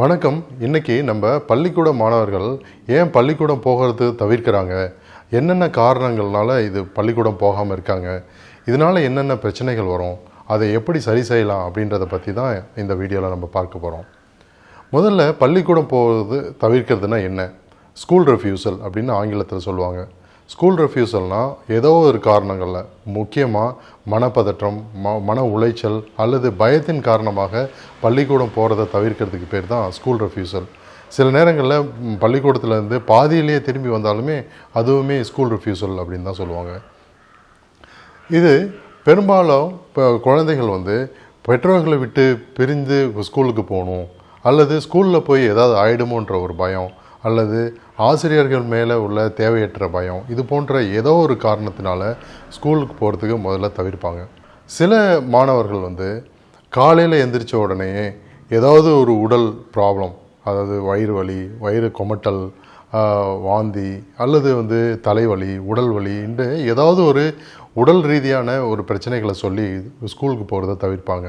வணக்கம். இன்னைக்கு நம்ம பள்ளிக்கூட மாணவர்கள் ஏன் பள்ளிக்கூடம் போகிறது தவிர்க்கிறாங்க, என்னென்ன காரணங்கள்னால இது பள்ளிக்கூடம் போகாமல் இருக்காங்க, இதனால் என்னென்ன பிரச்சனைகள் வரும், அதை எப்படி சரி செய்யலாம் அப்படின்றத பற்றி தான் இந்த வீடியோவில் நம்ம பார்க்க போகிறோம். முதல்ல பள்ளிக்கூடம் போகிறது தவிர்க்கிறதுனா என்ன? ஸ்கூல் ரெஃப்யூசல் அப்படின்னு ஆங்கிலத்தில் சொல்லுவாங்க. ஸ்கூல் ரெஃப்யூசல்னால் ஏதோ ஒரு காரணங்களில், முக்கியமாக மனப்பதற்றம், மன உளைச்சல் அல்லது பயத்தின் காரணமாக பள்ளிக்கூடம் போகிறத தவிர்க்கிறதுக்கு பேர் தான் ஸ்கூல் ரெஃப்யூசல். சில நேரங்களில் பள்ளிக்கூடத்துலேருந்து பாதியிலேயே திரும்பி வந்தாலுமே அதுவுமே ஸ்கூல் ரெஃப்யூசல் அப்படின்னு தான் சொல்லுவாங்க. இது பெரும்பாலும் இப்போ குழந்தைகள் பெற்றோர்களை விட்டு பிரிந்து ஸ்கூலுக்கு போகணும், அல்லது ஸ்கூலில் போய் ஏதாவது ஆயிடுமோன்ற ஒரு பயம், அல்லது ஆசிரியர்கள் மேலே உள்ள தேவையற்ற பயம், இது போன்ற ஏதோ ஒரு காரணத்தினால ஸ்கூலுக்கு போகிறதுக்கு முதல்ல தவிர்ப்பாங்க. சில மாணவர்கள் காலையில் எந்திரிச்ச உடனேயே ஏதாவது ஒரு உடல் ப்ராப்ளம், அதாவது வயிறு வலி, வயிறு கொமட்டல், வாந்தி அல்லது தலைவலி, உடல் வலி என்று ஏதாவது ஒரு உடல் ரீதியான ஒரு பிரச்சனைகளை சொல்லி ஸ்கூலுக்கு போகிறத தவிர்ப்பாங்க.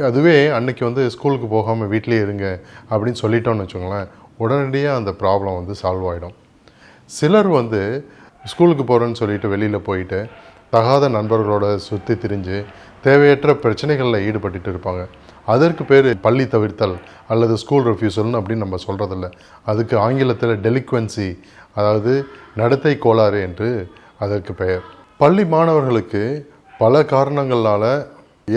அதுவே அன்றைக்கி ஸ்கூலுக்கு போகாமல் வீட்டிலே இருங்க அப்படின்னு சொல்லிட்டோன்னு வச்சுக்கோங்களேன், உடனடியாக அந்த ப்ராப்ளம் சால்வ் ஆகிடும். சிலர் ஸ்கூலுக்கு போகிறேன்னு சொல்லிட்டு வெளியில் போயிட்டு தகாத நண்பர்களோட சுற்றி திரிஞ்சு தேவையற்ற பிரச்சனைகளில் ஈடுபட்டு இருப்பாங்க. அதற்கு பேர் பள்ளி தவிர்த்தல் அல்லது ஸ்கூல் ரெஃப்யூசல்னு அப்படின்னு நம்ம சொல்கிறதில்ல. அதுக்கு ஆங்கிலத்தில் டெலிக்வன்சி, அதாவது நடத்தை கோளாறு என்று அதற்கு பெயர். பள்ளி மாணவர்களுக்கு பல காரணங்களால்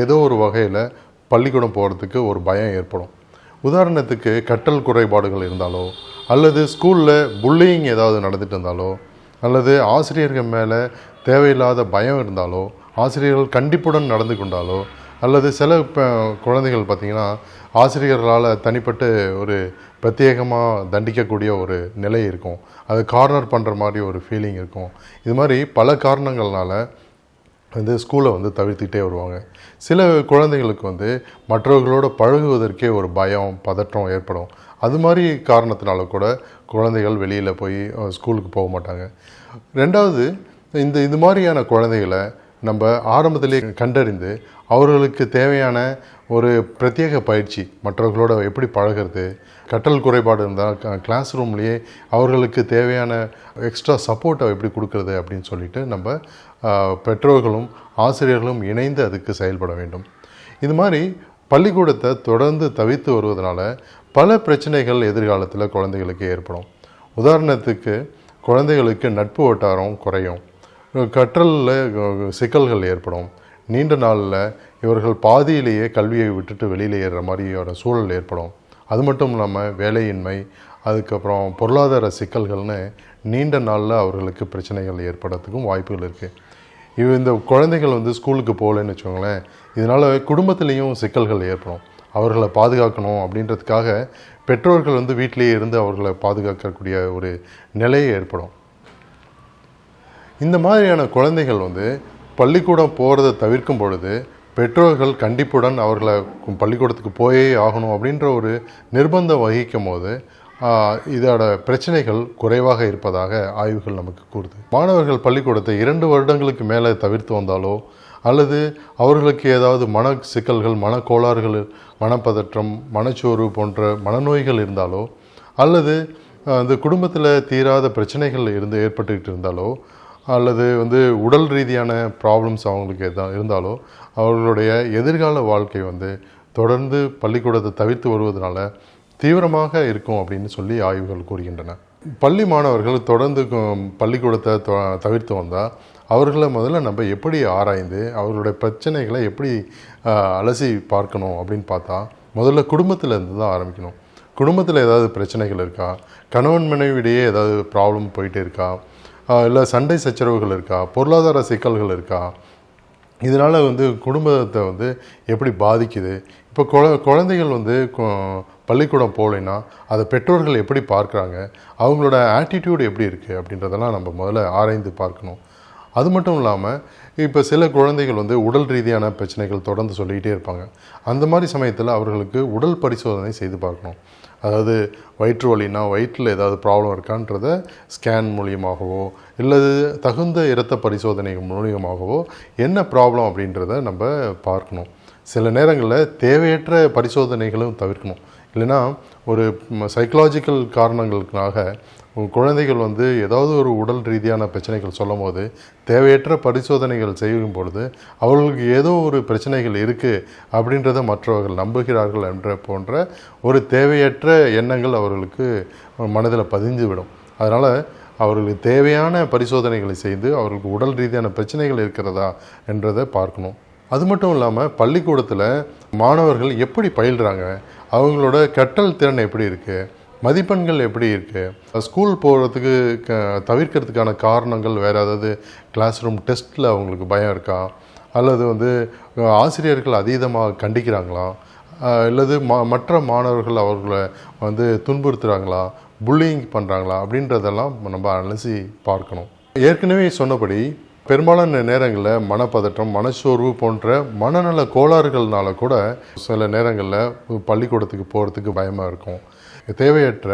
ஏதோ ஒரு வகையில் பள்ளிக்கூடம் போகிறதுக்கு ஒரு பயம் ஏற்படும். உதாரணத்துக்கு கற்றல் குறைபாடுகள் இருந்தாலோ, அல்லது ஸ்கூலில் புல்லிங் ஏதாவது நடந்துட்டு இருந்தாலோ, அல்லது ஆசிரியர்கள் மேலே தேவையில்லாத பயம் இருந்தாலோ, ஆசிரியர்கள் கண்டிப்புடன் நடந்து கொண்டாலோ, அல்லது சில குழந்தைகள் பார்த்திங்கன்னா ஆசிரியர்களால் தனிப்பட்டு ஒரு பிரத்யேகமாக தண்டிக்கக்கூடிய ஒரு நிலை இருக்கும், அது கார்னர் பண்ணுற மாதிரி ஒரு ஃபீலிங் இருக்கும். இது மாதிரி பல காரணங்கள்னால ஸ்கூலை தவிர்த்துக்கிட்டே வருவாங்க. சில குழந்தைங்களுக்கு மற்றவர்களோடு பழகுவதற்கே ஒரு பயம், பதற்றம் ஏற்படும். அது மாதிரி காரணத்தினால கூட குழந்தைகள் வெளியில் போய் ஸ்கூலுக்கு போக மாட்டாங்க. ரெண்டாவது, இந்த மாதிரியான குழந்தைகளை நம்ம ஆரம்பத்திலே கண்டறிந்து அவர்களுக்கு தேவையான ஒரு பிரத்யேக பயிற்சி, மற்றவர்களோட எப்படி பழகிறது, கற்றல் குறைபாடு இருந்தால் கிளாஸ் ரூம்லேயே அவர்களுக்கு தேவையான எக்ஸ்ட்ரா சப்போர்ட்டை எப்படி கொடுக்கறது அப்படின்னு சொல்லிட்டு நம்ம பெற்றோர்களும் ஆசிரியர்களும் இணைந்து அதுக்கு செயல்பட வேண்டும். இது மாதிரி பள்ளிக்கூடத்தை தொடர்ந்து தவிர்த்து வருவதனால பல பிரச்சனைகள் எதிர்காலத்தில் குழந்தைகளுக்கு ஏற்படும். உதாரணத்துக்கு, குழந்தைகளுக்கு நட்பு வட்டாரம் குறையும், கற்றலில் சிக்கல்கள் ஏற்படும், நீண்ட நாளில் இவர்கள் பாதியிலேயே கல்வியை விட்டுட்டு வெளியில் ஏறுற மாதிரியோட சூழல் ஏற்படும். அது மட்டும் இல்லாமல் வேலையின்மை, அதுக்கப்புறம் பொருளாதார சிக்கல்கள்னு நீண்ட நாளில் அவர்களுக்கு பிரச்சனைகள் ஏற்படுறதுக்கும் வாய்ப்புகள் இருக்குது. இந்த குழந்தைகள் ஸ்கூலுக்கு போகலன்னு வச்சுக்கோங்களேன், இதனால் குடும்பத்துலேயும் சிக்கல்கள் ஏற்படும். அவர்களை பாதுகாக்கணும் அப்படின்றதுக்காக பெற்றோர்கள் வீட்டிலேயே இருந்து அவர்களை பாதுகாக்கக்கூடிய ஒரு நிலையை ஏற்படும். இந்த மாதிரியான குழந்தைகள் பள்ளிக்கூடம் போகிறத தவிர்க்கும் பொழுது பெற்றோர்கள் கண்டிப்புடன் அவர்களை பள்ளிக்கூடத்துக்கு போயே ஆகணும் அப்படின்ற ஒரு நிர்பந்தம் வகிக்கும் போது இதோட பிரச்சனைகள் குறைவாக இருப்பதாக ஆய்வுகள் நமக்கு கூறுது. மாணவர்கள் பள்ளிக்கூடத்தை 2 வருடங்களுக்கு மேலே தவிர்த்து வந்தாலோ, அல்லது அவர்களுக்கு ஏதாவது மன சிக்கல்கள், மனக்கோளாறுகள், மனப்பதற்றம், மனச்சோர்வு போன்ற மனநோய்கள் இருந்தாலோ, அல்லது அந்த குடும்பத்தில் தீராத பிரச்சனைகள் ஏற்பட்டுக்கிட்டு இருந்தாலோ, அல்லது உடல் ரீதியான ப்ராப்ளம்ஸ் அவங்களுக்கு இருந்தாலோ, அவர்களுடைய எதிர்கால வாழ்க்கை தொடர்ந்து பள்ளிக்கூடத்தை தவிர்த்து வருவதனால தீவிரமாக இருக்கும் அப்படின்னு சொல்லி ஆய்வுகள் கூறுகின்றன. பள்ளி மாணவர்கள் தொடர்ந்து பள்ளிக்கூடத்தை தவிர்த்து வந்தால் அவர்களை முதல்ல நம்ம எப்படி ஆராய்ந்து அவர்களுடைய பிரச்சனைகளை எப்படி அலசி பார்க்கணும் அப்படின்னு பார்த்தா, முதல்ல குடும்பத்திலேருந்து தான் ஆரம்பிக்கணும். குடும்பத்தில் ஏதாவது பிரச்சனைகள் இருக்கா, கணவன் மனைவிடையே ஏதாவது ப்ராப்ளம் போயிட்டே இருக்கா, இல்லை சண்டை சச்சரவுகள் இருக்கா, பொருளாதார சிக்கல்கள் இருக்கா, இதனால் குடும்பத்தை எப்படி பாதிக்குது, இப்போ குழந்தைகள் பள்ளிக்கூடம் போகலைன்னா அதை பெற்றோர்கள் எப்படி பார்க்குறாங்க, அவங்களோட ஆட்டிடியூடு எப்படி இருக்குது அப்படின்றதெல்லாம் நம்ம முதல்ல ஆராய்ந்து பார்க்கணும். அது மட்டும் இல்லாமல் இப்போ சில குழந்தைகள் உடல் ரீதியான பிரச்சனைகள் தொடர்ந்து சொல்லிக்கிட்டே இருப்பாங்க. அந்த மாதிரி சமயத்தில் அவர்களுக்கு உடல் பரிசோதனை செய்து பார்க்கணும். அதாவது வயிற்று வலினா வயிற்றில் ஏதாவது ப்ராப்ளம் இருக்கான்றத ஸ்கேன் மூலியமாகவோ, இல்லை தகுந்த இரத்த பரிசோதனை மூலியமாகவோ என்ன ப்ராப்ளம் அப்படின்றத நம்ம பார்க்கணும். சில நேரங்களில் தேவையற்ற பரிசோதனைகளும் தவிர்க்கணும். இல்லைன்னா ஒரு சைக்கலாஜிக்கல் காரணங்களுக்காக குழந்தைகள் வந்து ஏதாவது ஒரு உடல் ரீதியான பிரச்சனைகள் சொல்லும் போது தேவையற்ற பரிசோதனைகள் செய்யும் பொழுது அவர்களுக்கு ஏதோ ஒரு பிரச்சனைகள் இருக்குது அப்படின்றத மற்றவர்கள் நம்புகிறார்கள் என்ற போன்ற ஒரு தேவையற்ற எண்ணங்கள் அவர்களுக்கு மனதில் பதிந்துவிடும். அதனால் அவர்களுக்கு தேவையான பரிசோதனைகளை செய்து அவர்களுக்கு உடல் ரீதியான பிரச்சனைகள் இருக்கிறதா என்றதை பார்க்கணும். அது மட்டும் இல்லாமல் பள்ளிக்கூடத்தில் மாணவர்கள் எப்படி பயில்றாங்க, அவங்களோட கற்றல் திறன் எப்படி இருக்குது, மதிப்பெண்கள் எப்படி இருக்குது, ஸ்கூல் போகிறதுக்கு தவிர்க்கிறதுக்கான காரணங்கள் வேறு ஏதாவது கிளாஸ் ரூம் டெஸ்ட்டில் அவங்களுக்கு பயம் இருக்கா, அல்லது வந்து ஆசிரியர்கள் அதீதமாக கண்டிக்கிறாங்களா, அல்லது மற்ற மாணவர்கள் அவர்களை வந்து துன்புறுத்துகிறாங்களா, புல்லிங் பண்ணுறாங்களா அப்படின்றதெல்லாம் நம்ம அலசி பார்க்கணும். ஏற்கனவே சொன்னபடி பெரும்பாலான நேரங்களில் மனப்பதற்றம், மனச்சோர்வு போன்ற மனநல கோளாறுகள்னால கூட சில நேரங்களில் பள்ளிக்கூடத்துக்கு போகிறதுக்கு பயமாக இருக்கும். தேவையற்ற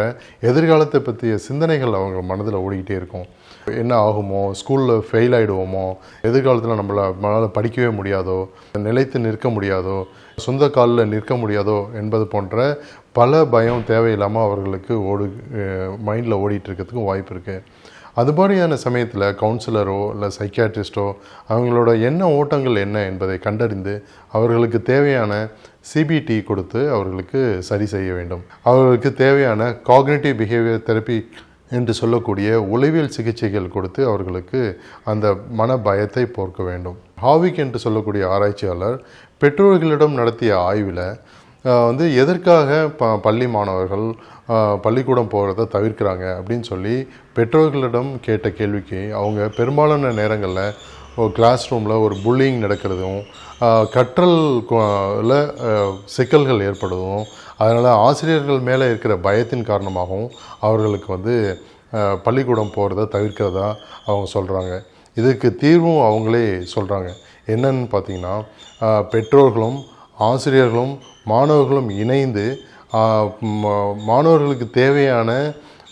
எதிர்காலத்தை பற்றிய சிந்தனைகள் அவங்க மனதில் ஓடிக்கிட்டே இருக்கும். என்ன ஆகுமோ, ஸ்கூலில் ஃபெயில் ஆகிடுவோமோ, எதிர்காலத்தில் நம்மளால் படிக்கவே முடியாதோ, நிலைத்து நிற்க முடியாதோ, சொந்த காலில் நிற்க முடியாதோ என்பது போன்ற பல பயம் தேவையில்லாமல் அவர்களுக்கு மைண்டில் ஓடிட்டுருக்கிறதுக்கும் வாய்ப்பு இருக்குது. அது மாதிரியான சமயத்தில் கவுன்சிலரோ இல்லை சைக்கியாட்ரிஸ்டோ அவங்களோட எண்ண ஓட்டங்கள் என்ன என்பதை கண்டறிந்து அவர்களுக்கு தேவையான சிபிடி கொடுத்து அவர்களுக்கு சரி செய்ய வேண்டும். அவர்களுக்கு தேவையான காக்னிட்டிவ் பிஹேவியர் தெரப்பி என்று சொல்லக்கூடிய உளவியல் சிகிச்சைகள் கொடுத்து அவர்களுக்கு அந்த மன பயத்தை போக்க வேண்டும். ஹாவிக் என்று சொல்லக்கூடிய ஆராய்ச்சியாளர் பெற்றோர்களிடம் நடத்திய ஆய்வில் வந்து எதற்காக பள்ளி மாணவர்கள் பள்ளிக்கூடம் போகிறத தவிர்க்கிறாங்க அப்படின்னு சொல்லி பெற்றோர்களிடம் கேட்ட கேள்விக்கு அவங்க பெரும்பாலான நேரங்களில் கிளாஸ் ரூமில் ஒரு புல்லிங் நடக்கிறதும், கற்றலில் சிக்கல்கள் ஏற்படுவதும், அதனால் ஆசிரியர்கள் மேலே இருக்கிற பயத்தின் காரணமாகவும் அவர்களுக்கு வந்து பள்ளிக்கூடம் போகிறத தவிர்க்கிறதா அவங்க சொல்கிறாங்க. இதுக்கு தீர்வும் அவங்களே சொல்கிறாங்க. என்னன்னு பார்த்தீங்கன்னா, பெற்றோர்களும் ஆசிரியர்களும் மாணவர்களும் இணைந்து மாணவர்களுக்கு தேவையான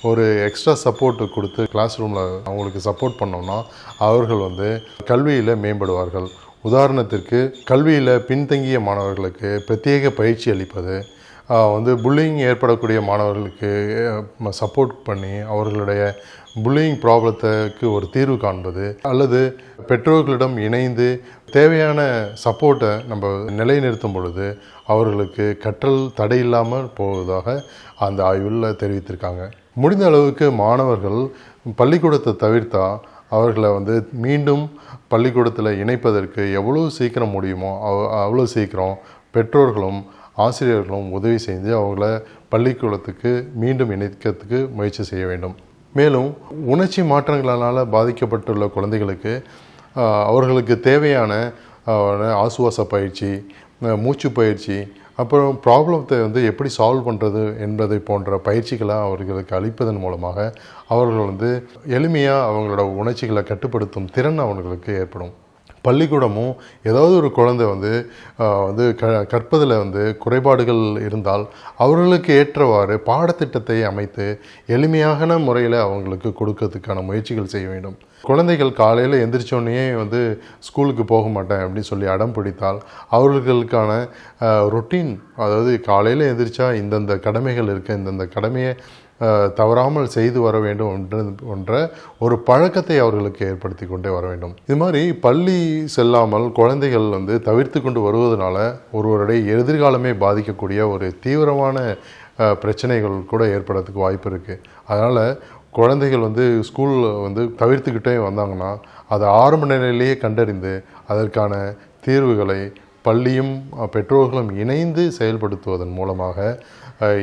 ஒரு எக்ஸ்ட்ரா சப்போர்ட்டு கொடுத்து கிளாஸ் ரூமில் அவங்களுக்கு சப்போர்ட் பண்ணோம்னா அவர்கள் வந்து கல்வியில் மேம்படுவார்கள். உதாரணத்திற்கு கல்வியில் பின்தங்கிய மாணவர்களுக்கு பிரத்யேக பயிற்சி அளிப்பது, வந்து புல்லிங் ஏற்படக்கூடிய மாணவர்களுக்கு சப்போர்ட் பண்ணி அவர்களுடைய புல்லிங் ப்ராப்ளத்துக்கு ஒரு தீர்வு காண்பது, அல்லது பெற்றோர்களிடம் இணைந்து தேவையான சப்போர்ட்டை நம்ம நிலைநிறுத்தும் பொழுது அவர்களுக்கு கற்றல் தடையில்லாமல் போவதாக அந்த ஆய்வில் தெரிவித்திருக்காங்க. முடிந்த அளவுக்கு மாணவர்கள் பள்ளிக்கூடத்தை தவிர்த்தா அவர்களை வந்து மீண்டும் பள்ளிக்கூடத்தில் இணைப்பதற்கு எவ்வளோ சீக்கிரம் முடியுமோ அவ்வளோ சீக்கிரம் பெற்றோர்களும் ஆசிரியர்களும் உதவி செஞ்சு அவங்கள பள்ளிக்கூடத்துக்கு மீண்டும் இணைக்கிறதுக்கு முயற்சி செய்ய வேண்டும். மேலும் உணர்ச்சி மாற்றங்களால் பாதிக்கப்பட்டுள்ள குழந்தைகளுக்கு அவர்களுக்கு தேவையான ஆசுவாச பயிற்சி, மூச்சு பயிற்சி, அப்புறம் ப்ராப்ளத்தை வந்து எப்படி சால்வ் பண்ணுறது என்பதை போன்ற பயிற்சிகளை அவர்களுக்கு அளிப்பதன் மூலமாக அவர்கள் வந்து எளிமையாக அவங்களோட உணர்ச்சிகளை கட்டுப்படுத்தும் திறன் அவர்களுக்கு ஏற்படும். பள்ளிக்கூடமும் ஏதாவது ஒரு குழந்தை வந்து கற்பதில் வந்து குறைபாடுகள் இருந்தால் அவர்களுக்கு ஏற்றவாறு பாடத்திட்டத்தை அமைத்து எளிமையான முறையில் அவங்களுக்கு கொடுக்கறதுக்கான முயற்சிகள் செய்ய வேண்டும். குழந்தைகள் காலையில் எந்திரிச்சோடனே வந்து ஸ்கூலுக்கு போக மாட்டேன் அப்படின்னு சொல்லி அடம் பிடித்தால் அவர்களுக்கான ரொட்டீன், அதாவது காலையில் எந்திரிச்சா இந்தந்த கடமைகள் இருக்குது, இந்தந்த கடமையை தவறாமல் செய்து வர வேண்டும் என்ற ஒரு பழக்கத்தை அவர்களுக்கு ஏற்படுத்தி கொண்டே வர வேண்டும். இது மாதிரி பள்ளி செல்லாமல் குழந்தைகள் வந்து தவிர்த்து கொண்டு வருவதனால ஒருவருடைய எதிர்காலமே பாதிக்கக்கூடிய ஒரு தீவிரமான பிரச்சனைகள் கூட ஏற்படுறதுக்கு வாய்ப்பு இருக்குது. அதனால் குழந்தைகள் வந்து ஸ்கூல் வந்து தவிர்த்துக்கிட்டே வந்தாங்கன்னா அதை ஆரம்ப நிலையிலேயே கண்டறிந்து அதற்கான தீர்வுகளை பள்ளியும் பெற்றோர்களும் இணைந்து செயல்படுத்துவதன் மூலமாக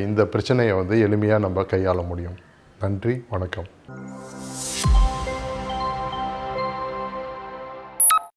இந்த பிரச்சனையை வந்து எளிமையாக நம்ம கையாள முடியும். நன்றி, வணக்கம்.